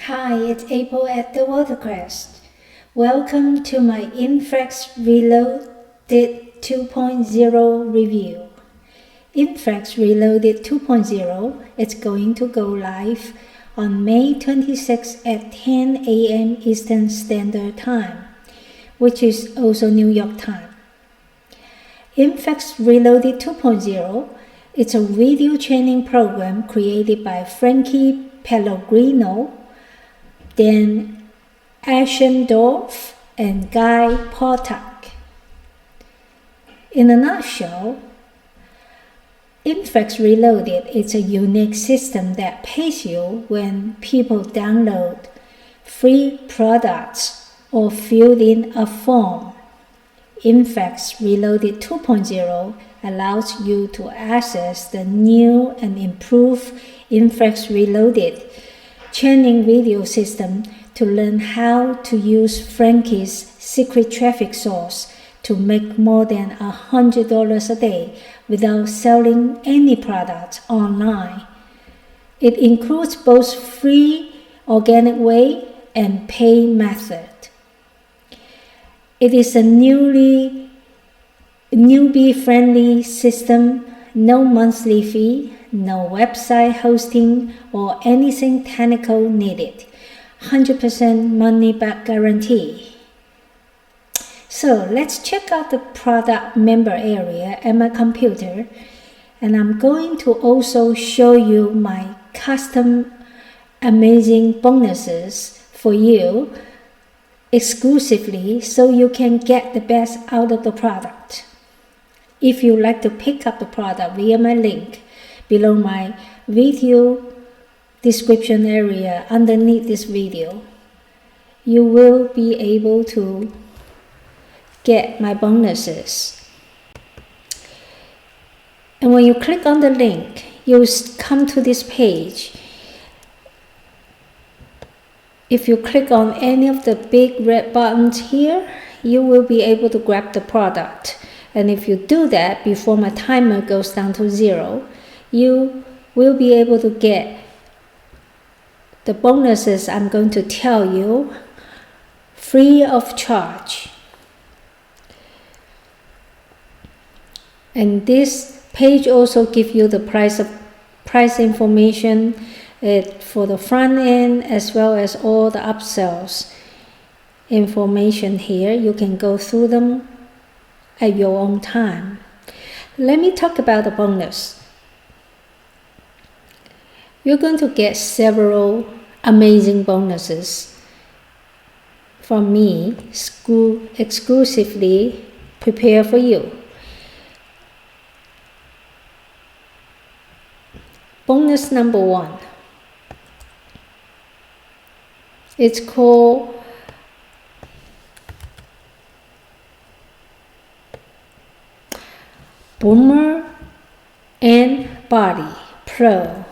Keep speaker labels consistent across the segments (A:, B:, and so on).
A: Hi, it's April at the Watercrest. Welcome to my Influx Reloaded 2.0 review. Influx Reloaded 2.0 is going to go live on May 26 at 10 a.m. Eastern Standard Time, which is also New York time. Influx Reloaded 2.0 is a video training program created by Frankie Pellegrino, then Ashendorf and Guy Potok. In a nutshell, Influx Reloaded is a unique system that pays you when people download free products or fill in a form. Influx Reloaded 2.0 allows you to access the new and improved Influx Reloaded training video system to learn how to use Frankie's secret traffic source to make more than $100 a day without selling any products online. It includes both free organic way and pay method. It is a newbie-friendly system, no monthly fee, no website hosting or anything technical needed. 100% money back guarantee. So let's check out the product member area at my computer, and I'm going to also show you my custom amazing bonuses for you exclusively so you can get the best out of the product. If you like to pick up the product via my link below my video description area underneath this video, you will be able to get my bonuses. And when you click on the link, you'll come to this page. If you click on any of the big red buttons here, you will be able to grab the product. And if you do that before my timer goes down to 0, you will be able to get the bonuses I'm going to tell you free of charge. And this page also gives you the price information for the front end as well as all the upsells information here. You can go through them at your own time. Let me talk about the bonus. You're going to get several amazing bonuses from me exclusively prepared for you. Bonus number 1. It's called Boomer and Body Pro.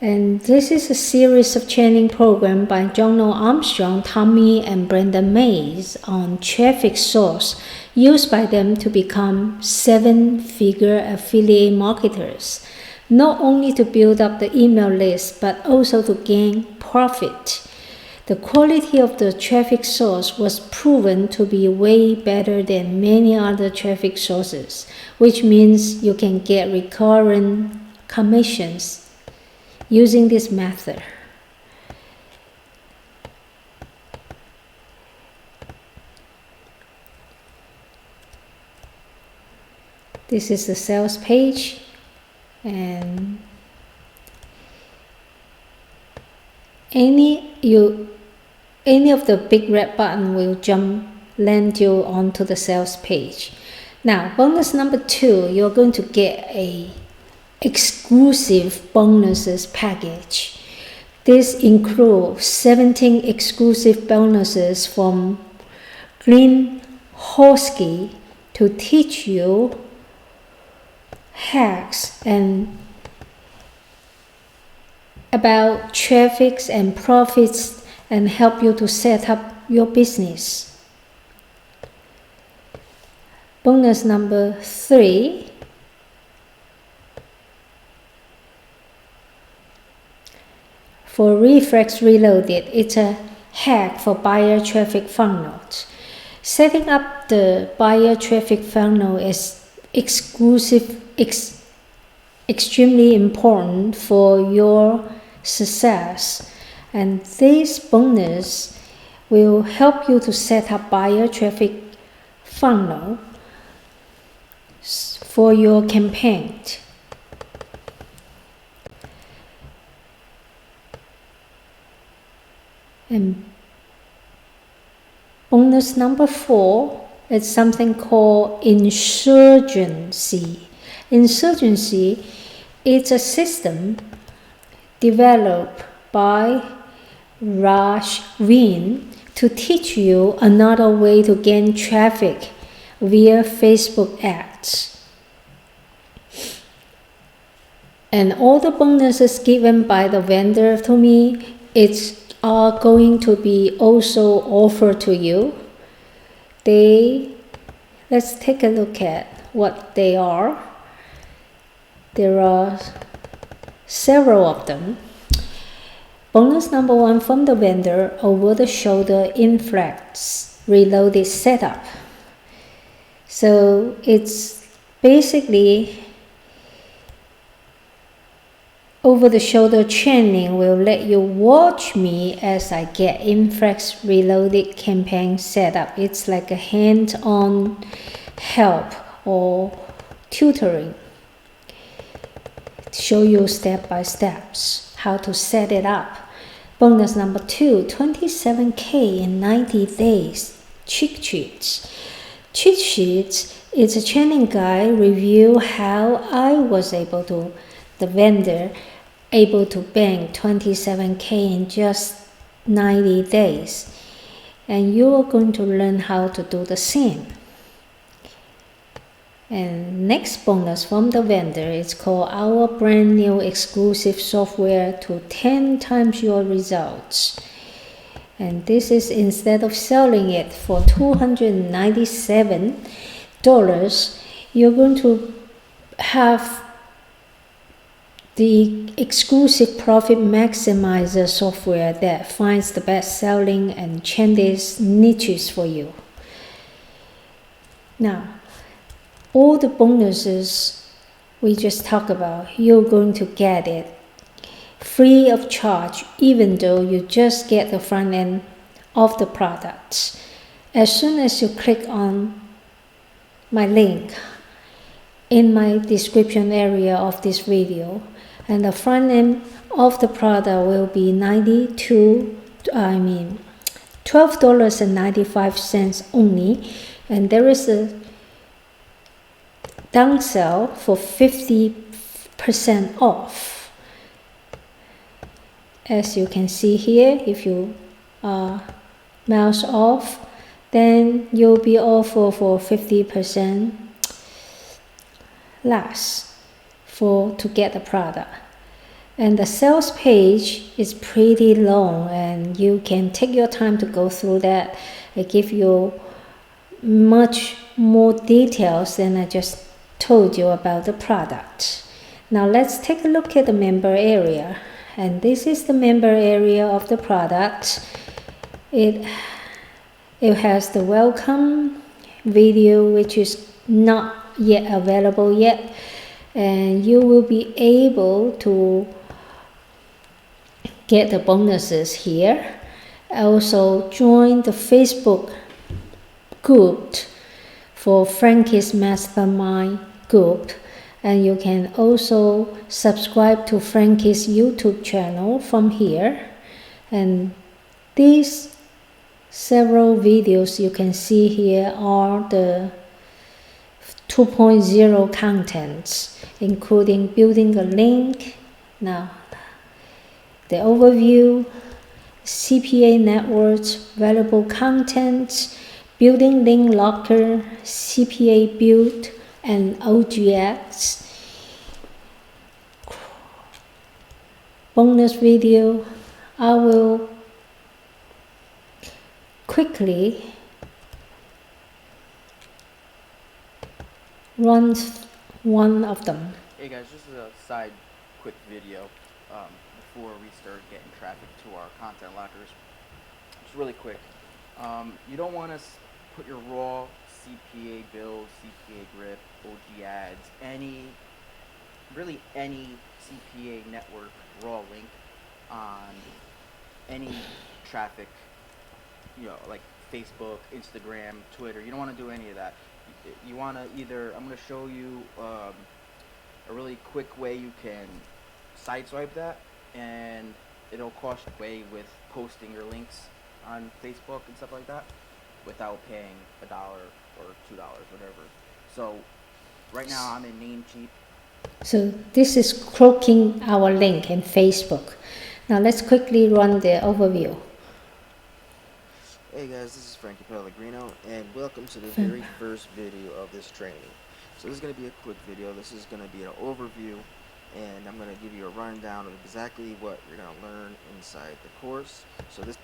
A: And this is a series of training program by John Armstrong, Tommy and Brenda Mays on traffic source used by them to become 7-figure affiliate marketers, not only to build up the email list but also to gain profit. The quality of the traffic source was proven to be way better than many other traffic sources, which means you can get recurring commissions using this method. This is the sales page, and any of the big red button will land you onto the sales page. Now, bonus number 2, you're going to get a exclusive bonuses package. This includes 17 exclusive bonuses from Green Horsky to teach you hacks and about traffic and profits and help you to set up your business. Bonus number 3, for Influx Reloaded, it's a hack for buyer traffic funnels. Setting up the buyer traffic funnel is extremely important for your success, and this bonus will help you to set up buyer traffic funnel for your campaign. And bonus number 4 is something called insurgency. Insurgency is a system developed by Raj Veen to teach you another way to gain traffic via Facebook ads. And all the bonuses given by the vendor to me, are going to be also offered to you. Let's take a look at what they are. There are several of them. Bonus number 1 from the vendor, over-the-shoulder Influx Reloaded setup. So it's basically over-the-shoulder training will let you watch me as I get Influx Reloaded campaign set up. It's like a hands-on help or tutoring. Show you step by steps how to set it up. Bonus number 2, 27K in 90 days. Cheat sheets. Cheat sheets is a training guide review how I was the vendor, able to bank 27K in just 90 days. And you are going to learn how to do the same. And next bonus from the vendor is called our brand new exclusive software to 10 times your results. And this is, instead of selling it for $297, you're going to have the exclusive profit maximizer software that finds the best selling and changes niches for you. Now, all the bonuses we just talked about, you're going to get it free of charge, even though you just get the front end of the products. As soon as you click on my link in my description area of this video, and the front end of the product will be $12.95 only, and there is a downsell for 50% off. As you can see here, if you mouse off, then you'll be offered for 50% less to get the product. And the sales page is pretty long, and you can take your time to go through that. I give you much more details than I just told you about the product. Now let's take a look at the member area. And this is the member area of the product. It has the welcome video, which is not yet available yet, and you will be able to get the bonuses here. Also join the Facebook group for Frankie's Mastermind group, and you can also subscribe to Frankie's YouTube channel from here. And these several videos you can see here are the 2.0 contents, including building a link, now the overview, CPA networks, valuable content, building link locker, CPA build, and OGX. Bonus video, I will quickly run one of them.
B: Hey guys, just a side quick video. before we start getting traffic to our content lockers. Just really quick, you don't want to put your raw CPA bills, CPA grip, OG ads, really any CPA network raw link on any traffic, like Facebook, Instagram, Twitter. You don't want to do any of that. You want to I'm going to show you a really quick way you can sideswipe that, and it'll cost you way with posting your links on Facebook and stuff like that without paying $1 or $2, whatever. So right now I'm in Namecheap.
A: So this is cloaking our link in Facebook. Now let's quickly run the overview.
C: Hey guys, this is Frankie Pellegrino, and welcome to the very first video of this training. So this is going to be a quick video. This is going to be an overview, and I'm going to give you a rundown of exactly what you're going to learn inside the course. So this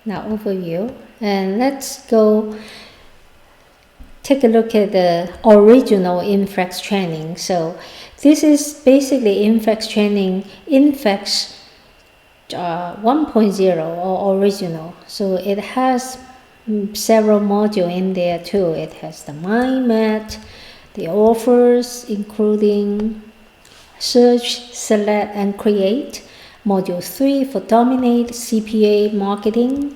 A: now overview, and let's go take a look at the original Influx training. So this is basically Influx training, Influx 1.0 or original. So it has several modules in there too. It has the mind map, the offers, including search, select, and create. Module 3 for dominate CPA marketing.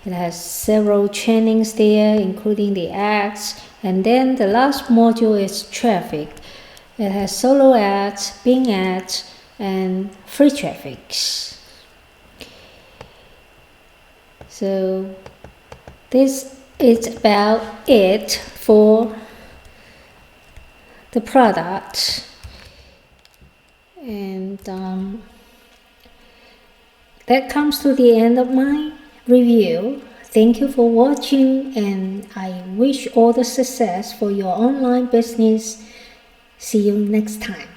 A: It has several trainings there, including the ads. And then the last module is traffic. It has solo ads, Bing ads, and free traffics. So this is about it for the product. And that comes to the end of my review. Thank you for watching, and I wish all the success for your online business. See you next time.